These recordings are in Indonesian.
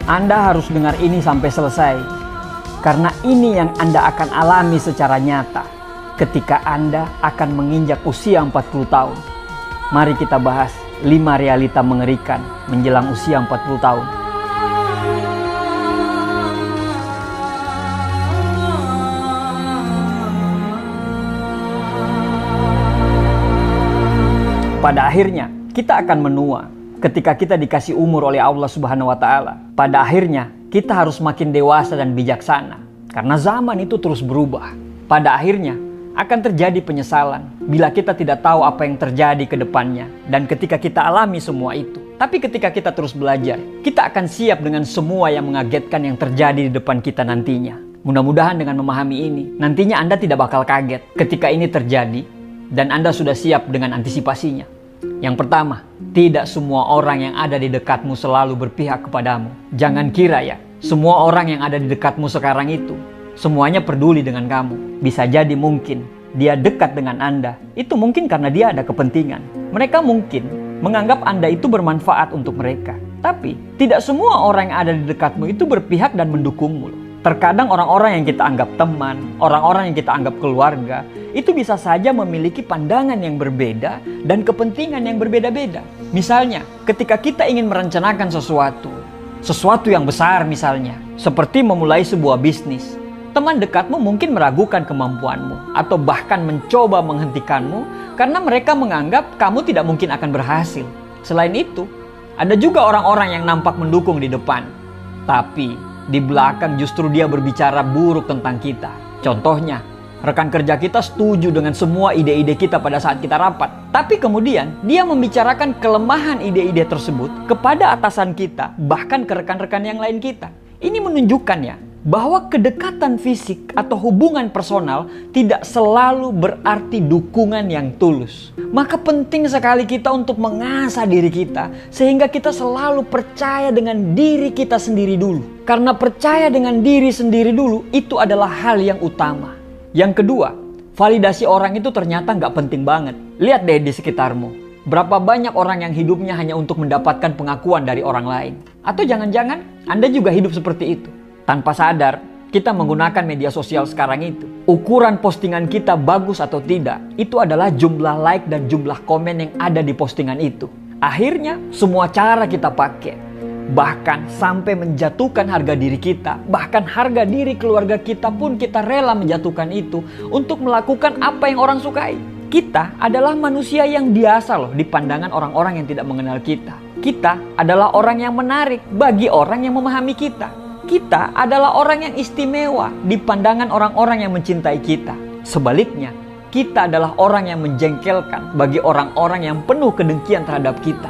Anda harus dengar ini sampai selesai, karena ini yang Anda akan alami secara nyata ketika Anda akan menginjak usia 40 tahun. Mari kita bahas 5 realita mengerikan menjelang usia 40 tahun. Pada akhirnya, kita akan menua ketika kita dikasih umur oleh Allah Subhanahu wa Ta'ala. Pada akhirnya, kita harus makin dewasa dan bijaksana karena zaman itu terus berubah. Pada akhirnya, akan terjadi penyesalan bila kita tidak tahu apa yang terjadi ke depannya dan ketika kita alami semua itu. Tapi ketika kita terus belajar, kita akan siap dengan semua yang mengagetkan yang terjadi di depan kita nantinya. Mudah-mudahan dengan memahami ini, nantinya Anda tidak bakal kaget ketika ini terjadi dan Anda sudah siap dengan antisipasinya. Yang pertama, tidak semua orang yang ada di dekatmu selalu berpihak kepadamu. Jangan kira ya, semua orang yang ada di dekatmu sekarang itu semuanya peduli dengan kamu. Bisa jadi mungkin dia dekat dengan Anda, itu mungkin karena dia ada kepentingan. Mereka mungkin menganggap Anda itu bermanfaat untuk mereka. Tapi tidak semua orang yang ada di dekatmu itu berpihak dan mendukungmu. Terkadang orang-orang yang kita anggap teman, orang-orang yang kita anggap keluarga, itu bisa saja memiliki pandangan yang berbeda dan kepentingan yang berbeda-beda. Misalnya, ketika kita ingin merencanakan sesuatu yang besar misalnya, seperti memulai sebuah bisnis, teman dekatmu mungkin meragukan kemampuanmu atau bahkan mencoba menghentikanmu karena mereka menganggap kamu tidak mungkin akan berhasil. Selain itu, ada juga orang-orang yang nampak mendukung di depan, tapi di belakang justru dia berbicara buruk tentang kita. Contohnya, rekan kerja kita setuju dengan semua ide-ide kita pada saat kita rapat. Tapi kemudian dia membicarakan kelemahan ide-ide tersebut kepada atasan kita, bahkan ke rekan-rekan yang lain kita. Ini menunjukkan ya, bahwa kedekatan fisik atau hubungan personal tidak selalu berarti dukungan yang tulus. Maka penting sekali kita untuk mengasah diri kita sehingga kita selalu percaya dengan diri kita sendiri dulu. Karena percaya dengan diri sendiri dulu itu adalah hal yang utama. Yang kedua, validasi orang itu ternyata nggak penting banget. Lihat deh di sekitarmu. Berapa banyak orang yang hidupnya hanya untuk mendapatkan pengakuan dari orang lain. Atau jangan-jangan Anda juga hidup seperti itu. Tanpa sadar, kita menggunakan media sosial sekarang itu. Ukuran postingan kita bagus atau tidak, itu adalah jumlah like dan jumlah komen yang ada di postingan itu. Akhirnya, semua cara kita pakai. Bahkan sampai menjatuhkan harga diri kita. Bahkan harga diri keluarga kita pun kita rela menjatuhkan itu untuk melakukan apa yang orang sukai. Kita adalah manusia yang biasa loh di pandangan orang-orang yang tidak mengenal kita. Kita adalah orang yang menarik bagi orang yang memahami kita. Kita adalah orang yang istimewa di pandangan orang-orang yang mencintai kita. Sebaliknya, kita adalah orang yang menjengkelkan bagi orang-orang yang penuh kedengkian terhadap kita.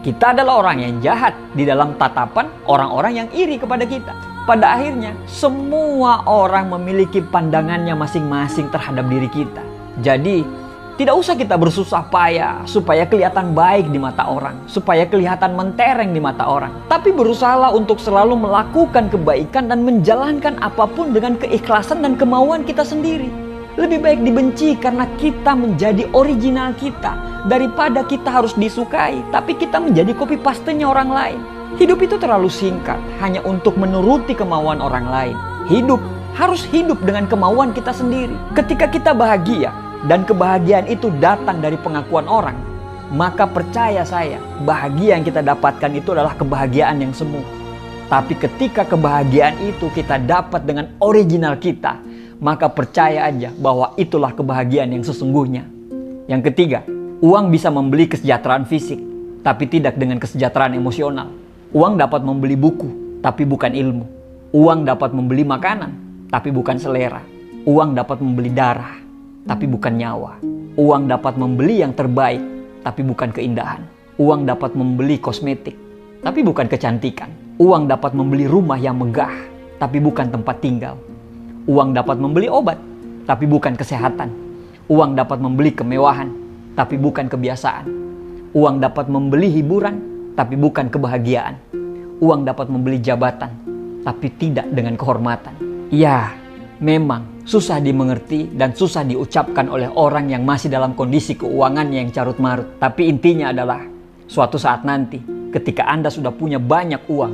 Kita adalah orang yang jahat di dalam tatapan orang-orang yang iri kepada kita. Pada akhirnya, semua orang memiliki pandangannya masing-masing terhadap diri kita. Jadi, tidak usah kita bersusah payah supaya kelihatan baik di mata orang, supaya kelihatan mentereng di mata orang. Tapi berusahalah untuk selalu melakukan kebaikan dan menjalankan apapun dengan keikhlasan dan kemauan kita sendiri. Lebih baik dibenci karena kita menjadi original kita daripada kita harus disukai, tapi kita menjadi copy paste-nya orang lain. Hidup itu terlalu singkat hanya untuk menuruti kemauan orang lain. Hidup harus hidup dengan kemauan kita sendiri. Ketika kita bahagia, dan kebahagiaan itu datang dari pengakuan orang, maka percaya saya, bahagia yang kita dapatkan itu adalah kebahagiaan yang semu. Tapi ketika kebahagiaan itu kita dapat dengan original kita, maka percaya aja bahwa itulah kebahagiaan yang sesungguhnya. Yang ketiga, uang bisa membeli kesejahteraan fisik, tapi tidak dengan kesejahteraan emosional. Uang dapat membeli buku, tapi bukan ilmu. Uang dapat membeli makanan, tapi bukan selera. Uang dapat membeli darah, tapi bukan nyawa. Uang dapat membeli yang terbaik, tapi bukan keindahan. Uang dapat membeli kosmetik, tapi bukan kecantikan. Uang dapat membeli rumah yang megah, tapi bukan tempat tinggal. Uang dapat membeli obat, tapi bukan kesehatan. Uang dapat membeli kemewahan, tapi bukan kebiasaan. Uang dapat membeli hiburan, tapi bukan kebahagiaan. Uang dapat membeli jabatan, tapi tidak dengan kehormatan. Ya, memang susah dimengerti dan susah diucapkan oleh orang yang masih dalam kondisi keuangannya yang carut marut. Tapi intinya adalah, suatu saat nanti ketika Anda sudah punya banyak uang,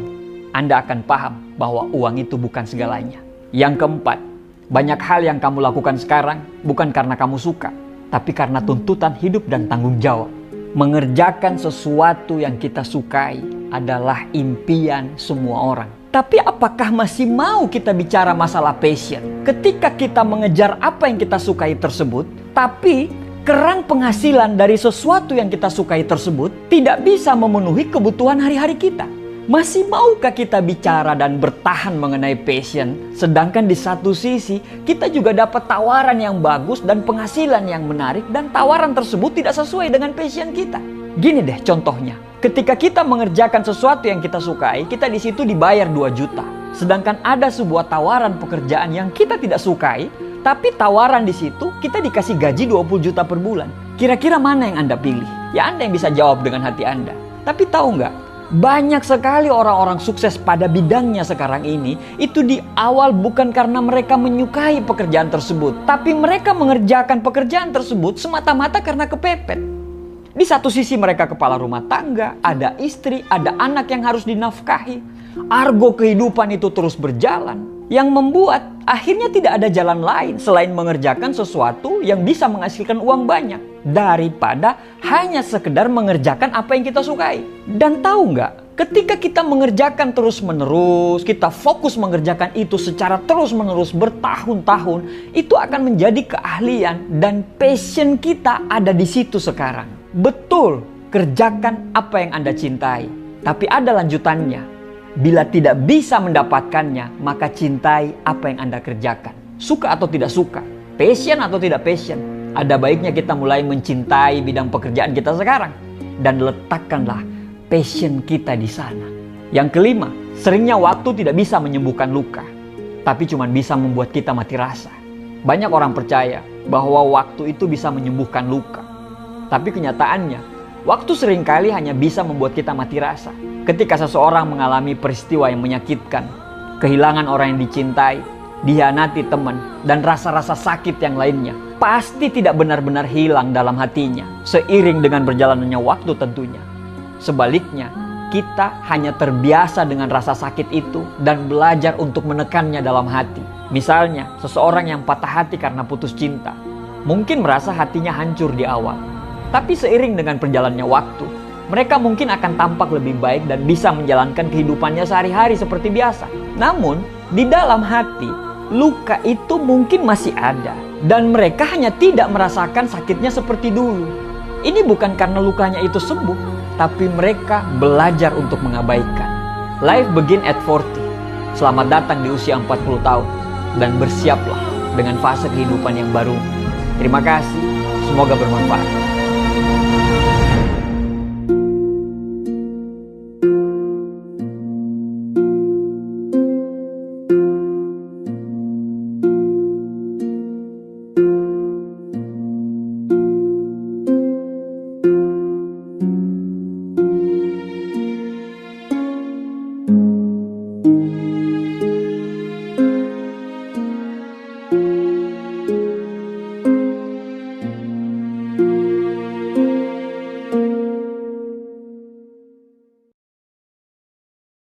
Anda akan paham bahwa uang itu bukan segalanya. Yang keempat, banyak hal yang kamu lakukan sekarang bukan karena kamu suka, tapi karena tuntutan hidup dan tanggung jawab. Mengerjakan sesuatu yang kita sukai adalah impian semua orang. Tapi apakah masih mau kita bicara masalah passion? Ketika kita mengejar apa yang kita sukai tersebut, tapi keran penghasilan dari sesuatu yang kita sukai tersebut tidak bisa memenuhi kebutuhan hari-hari kita. Masih maukah kita bicara dan bertahan mengenai passion, sedangkan di satu sisi kita juga dapat tawaran yang bagus dan penghasilan yang menarik, dan tawaran tersebut tidak sesuai dengan passion kita? Gini deh contohnya, ketika kita mengerjakan sesuatu yang kita sukai, kita di situ dibayar 2 juta. Sedangkan ada sebuah tawaran pekerjaan yang kita tidak sukai, tapi tawaran di situ kita dikasih gaji 20 juta per bulan. Kira-kira mana yang Anda pilih? Ya Anda yang bisa jawab dengan hati Anda. Tapi tahu nggak? Banyak sekali orang-orang sukses pada bidangnya sekarang ini, itu di awal bukan karena mereka menyukai pekerjaan tersebut, tapi mereka mengerjakan pekerjaan tersebut semata-mata karena kepepet. Di satu sisi mereka kepala rumah tangga, ada istri, ada anak yang harus dinafkahi. Argo kehidupan itu terus berjalan, yang membuat akhirnya tidak ada jalan lain selain mengerjakan sesuatu yang bisa menghasilkan uang banyak, daripada hanya sekedar mengerjakan apa yang kita sukai. Dan tahu nggak, ketika kita mengerjakan terus-menerus, kita fokus mengerjakan itu secara terus-menerus bertahun-tahun, itu akan menjadi keahlian dan passion kita ada di situ sekarang. Betul, kerjakan apa yang Anda cintai, tapi ada lanjutannya. Bila tidak bisa mendapatkannya, maka cintai apa yang Anda kerjakan. Suka atau tidak suka, passion atau tidak passion, ada baiknya kita mulai mencintai bidang pekerjaan kita sekarang. Dan letakkanlah passion kita di sana. Yang kelima, seringnya waktu tidak bisa menyembuhkan luka, tapi cuma bisa membuat kita mati rasa. Banyak orang percaya bahwa waktu itu bisa menyembuhkan luka. Tapi kenyataannya, waktu seringkali hanya bisa membuat kita mati rasa. Ketika seseorang mengalami peristiwa yang menyakitkan, kehilangan orang yang dicintai, dikhianati teman, dan rasa-rasa sakit yang lainnya, pasti tidak benar-benar hilang dalam hatinya, seiring dengan berjalannya waktu tentunya. Sebaliknya, kita hanya terbiasa dengan rasa sakit itu dan belajar untuk menekannya dalam hati. Misalnya, seseorang yang patah hati karena putus cinta, mungkin merasa hatinya hancur di awal. Tapi seiring dengan perjalannya waktu, mereka mungkin akan tampak lebih baik dan bisa menjalankan kehidupannya sehari-hari seperti biasa. Namun, di dalam hati, luka itu mungkin masih ada. Dan mereka hanya tidak merasakan sakitnya seperti dulu. Ini bukan karena lukanya itu sembuh, tapi mereka belajar untuk mengabaikan. Life begin at 40. Selamat datang di usia 40 tahun. Dan bersiaplah dengan fase kehidupan yang baru. Terima kasih, semoga bermanfaat.